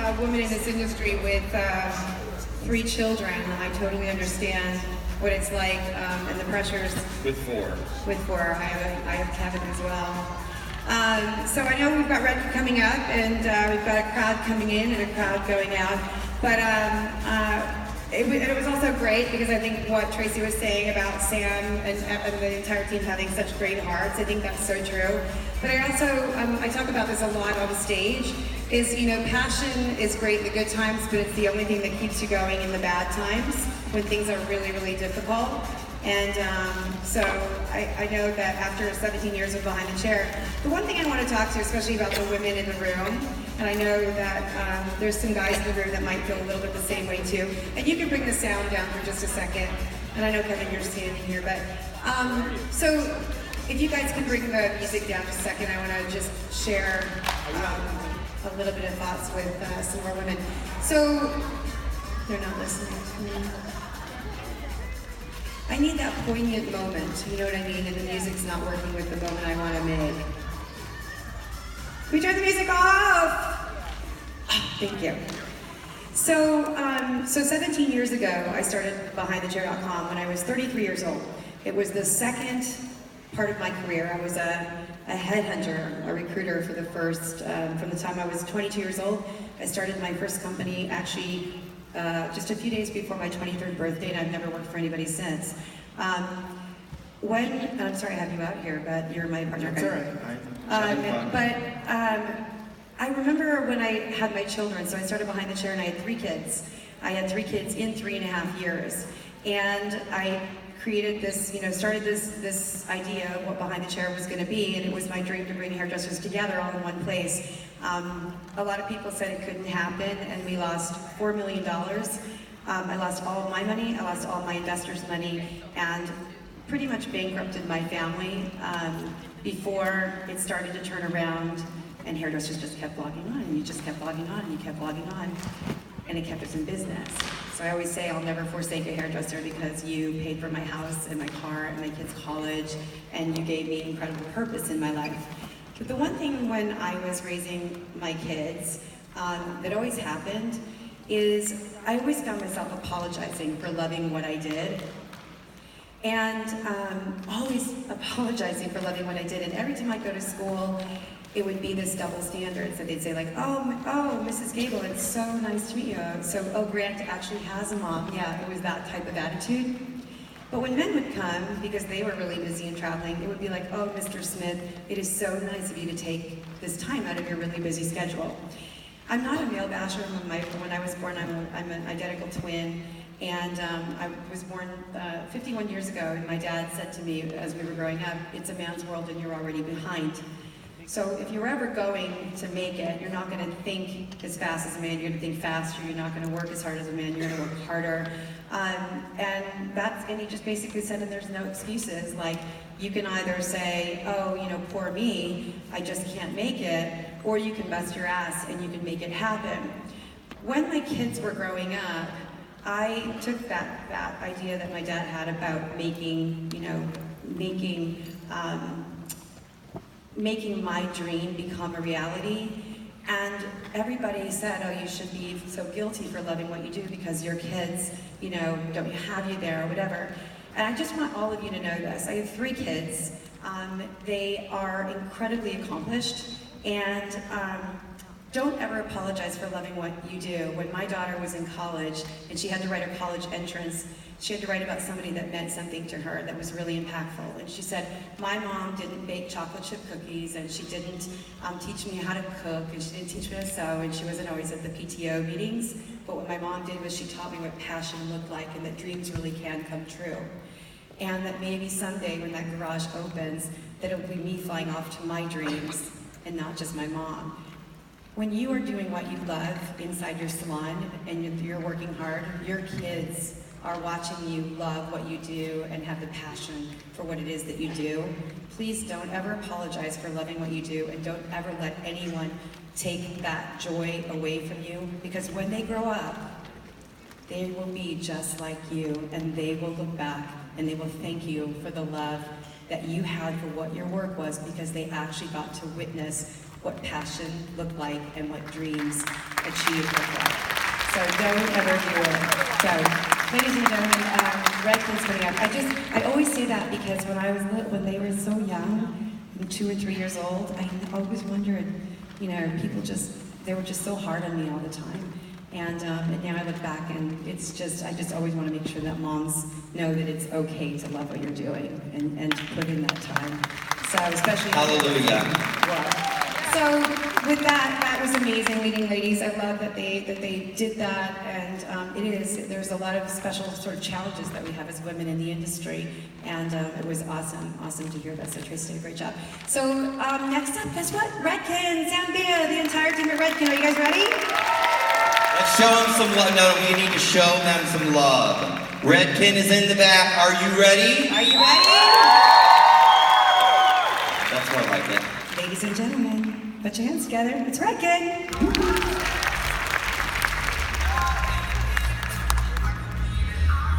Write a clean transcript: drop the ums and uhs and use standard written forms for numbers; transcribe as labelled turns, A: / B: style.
A: a woman in this industry with 3 children. I totally understand what it's like and the pressures.
B: With 4.
A: With 4. I have Kevin as well. So I know we've got Redwood coming up, and we've got a crowd coming in and a crowd going out. But it was also great because I think what Tracy was saying about Sam and the entire team having such great hearts, I think that's so true. But I also, I talk about this a lot on stage, is, passion is great in the good times, but it's the only thing that keeps you going in the bad times when things are really, really difficult. And so I know that after 17 years of Behind the Chair, the one thing I want to talk to, especially about the women in the room, and I know that there's some guys in the room that might feel a little bit the same way too, and you can bring the sound down for just a second, and I know Kevin, you're standing here, but so if you guys can bring the music down just a second, I want to just share a little bit of thoughts with some more women. So, they're not listening to me. I need that poignant moment, you know what I mean? And the music's not working with the moment I want to make. Can we turn the music off? Oh, thank you. So 17 years ago, I started BehindTheChair.com when I was 33 years old. It was the second part of my career. I was a headhunter, a recruiter for the first, from the time I was 22 years old. I started my first company actually just a few days before my 23rd birthday, and I've never worked for anybody since. I'm sorry I have you out here, but you're my partner.
B: That's all right.
A: I remember when I had my children, so I started Behind the Chair and I had 3 kids. I had 3 kids in 3.5 years. And I created this, started this idea of what Behind the Chair was going to be, and it was my dream to bring hairdressers together all in one place. A lot of people said it couldn't happen, and we lost $4 million. I lost all of my money, I lost all my investors' money, and pretty much bankrupted my family before it started to turn around, and hairdressers just kept blogging on, and you just kept blogging on, and you kept blogging on, and it kept us in business. So I always say I'll never forsake a hairdresser because you paid for my house and my car and my kids' college, and you gave me incredible purpose in my life. But the one thing when I was raising my kids that always happened is I always found myself apologizing for loving what I did, and always apologizing for loving what I did. And every time I go to school, it would be this double standard. So they'd say like, oh, Mrs. Gable, it's so nice to meet you. So, oh, Grant actually has a mom. Yeah, it was that type of attitude. But when men would come, because they were really busy and traveling, it would be like, oh, Mr. Smith, it is so nice of you to take this time out of your really busy schedule. I'm not a male basher. When I was born, I'm an identical twin. And I was born 51 years ago, and my dad said to me as we were growing up, it's a man's world and you're already behind. So if you're ever going to make it, you're not going to think as fast as a man, you're going to think faster, you're not going to work as hard as a man, you're going to work harder. And he just basically said, and there's no excuses. Like, you can either say, oh, poor me, I just can't make it, or you can bust your ass and you can make it happen. When my kids were growing up, I took that idea that my dad had about making my dream become a reality. And everybody said, oh, you should be so guilty for loving what you do because your kids, don't have you there or whatever. And I just want all of you to know this. I have 3 kids. They are incredibly accomplished, and don't ever apologize for loving what you do. When my daughter was in college and she had to write her college entrance, she had to write about somebody that meant something to her that was really impactful. And she said, my mom didn't bake chocolate chip cookies, and she didn't teach me how to cook, and she didn't teach me to sew, and she wasn't always at the PTO meetings. But what my mom did was she taught me what passion looked like, and that dreams really can come true. And that maybe someday when that garage opens, that it will be me flying off to my dreams and not just my mom. When you are doing what you love inside your salon and you're working hard, your kids are watching you love what you do and have the passion for what it is that you do. Please don't ever apologize for loving what you do, and don't ever let anyone take that joy away from you, because when they grow up, they will be just like you, and they will look back and they will thank you for the love that you had for what your work was, because they actually got to witness what passion looked like and what dreams achieved looked like. So don't ever do it. So, ladies and gentlemen, Redken's coming up. I always say that because when they were so young, 2 or 3 years old, I always wondered, people they were just so hard on me all the time. And now I look back and I just always want to make sure that moms know that it's okay to love what you're doing and to put in that time. So especially—
B: Hallelujah.
A: So with that was amazing, leading ladies. I love that they did that, and there's a lot of special sort of challenges that we have as women in the industry, and it was awesome to hear that. So Tracy did a great job. So next up, guess what? Redken, Zambia, the entire team at Redken. Are you guys ready?
B: Let's show them some love. No, we need to show them some love. Redken is in the back. Are you ready?
A: Are you ready?
B: That's more like it.
A: Ladies and gentlemen, put your hands together. It's Redken.